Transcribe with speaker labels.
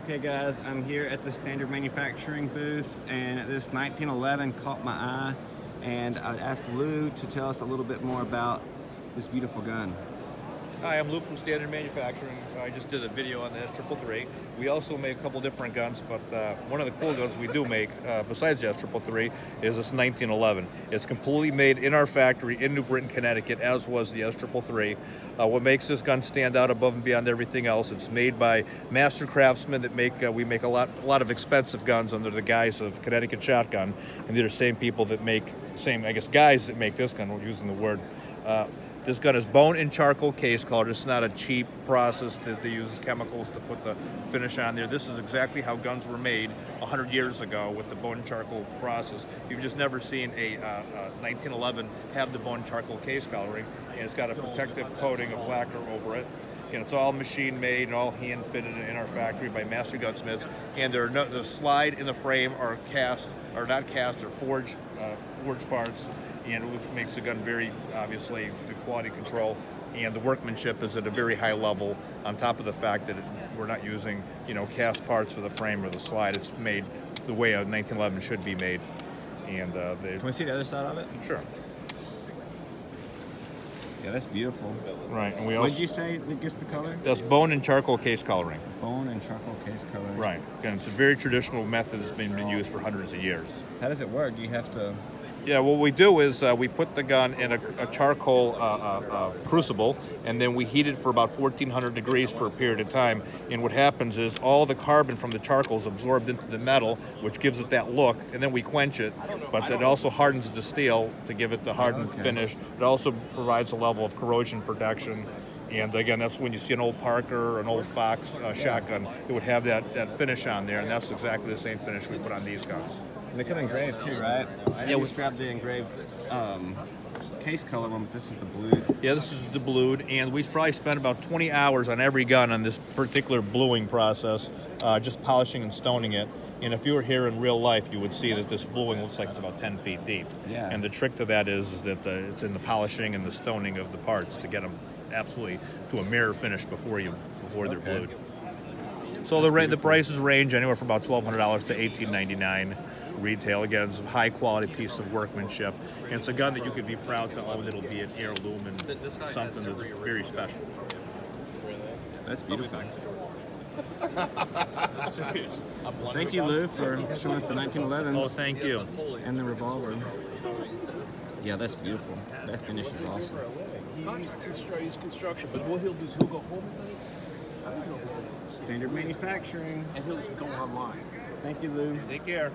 Speaker 1: Okay guys, I'm here at the Standard Manufacturing booth, and this 1911 caught my eye, and I asked Lou to tell us a little bit more about this beautiful gun.
Speaker 2: Hi, I'm Luke from Standard Manufacturing. I just did a video on the S333. We also make a couple different guns, but one of the cool guns we do make, besides the S333, is this 1911. It's completely made in our factory in New Britain, Connecticut, as was the S333. What makes this gun stand out above and beyond everything else, it's made by master craftsmen that make, we make a lot of expensive guns under the guise of Connecticut Shotgun, and they're the same people that make, guys that make this gun, we're using the word. This gun is bone and charcoal case color. It's not a cheap process that they use chemicals to put the finish on there. This is exactly how guns were made 100 years ago with the bone and charcoal process. You've just never seen a 1911 have the bone and charcoal case coloring, and it's got a protective coating of lacquer over it. And it's all machine made and all hand fitted in our factory by master gunsmiths. And the slide in the frame are cast, or not cast, or forged parts, and which makes the gun very, obviously, the quality control and the workmanship is at a very high level, on top of the fact that we're not using, cast parts for the frame or the slide. It's made the way a 1911 should be made. And
Speaker 1: Can we see the other side of it?
Speaker 2: Sure.
Speaker 1: Yeah, that's beautiful.
Speaker 2: Right, and we
Speaker 1: What
Speaker 2: also...
Speaker 1: did you say that gets the color?
Speaker 2: That's bone and charcoal case coloring.
Speaker 1: Bone and charcoal case color.
Speaker 2: Right. Again, it's a very traditional method that's been used for hundreds of years.
Speaker 1: How does it work? Do you have to...
Speaker 2: Yeah, what we do is we put the gun in a charcoal crucible, and then we heat it for about 1400 degrees for a period of time. And what happens is all the carbon from the charcoal is absorbed into the metal, which gives it that look, and then we quench it. But it also hardens the steel to give it the hardened finish. It also provides a level of corrosion protection. And again, that's when you see an old Parker or an old Fox shotgun, it would have that finish on there, and that's exactly the same finish we put on these guns.
Speaker 1: They come engraved too, right?
Speaker 2: Yeah,
Speaker 1: we just grabbed the engraved case color one, but this is the blued.
Speaker 2: Yeah, this is the blued, and we probably spent about 20 hours on every gun on this particular bluing process, just polishing and stoning it. And if you were here in real life, you would see that this bluing looks like it's about 10 feet deep.
Speaker 1: Yeah.
Speaker 2: And the trick to that is that it's in the polishing and the stoning of the parts to get them absolutely to a mirror finish before they're blued. So the prices range anywhere from about $1,200 to $1,899 retail. Again, it's a high quality piece of workmanship, and it's a gun that you could be proud to own. It'll be an heirloom and something that's very special.
Speaker 1: That's beautiful. Thank you, Lou, for showing us the 1911s.
Speaker 2: Oh, thank you.
Speaker 1: And the revolver. Yeah, that's beautiful. That finish is awesome.
Speaker 3: He's construction, but what he'll do is he'll go home at night.
Speaker 1: Standard Manufacturing.
Speaker 3: And he'll go online.
Speaker 1: Thank you, Lou.
Speaker 2: Take care.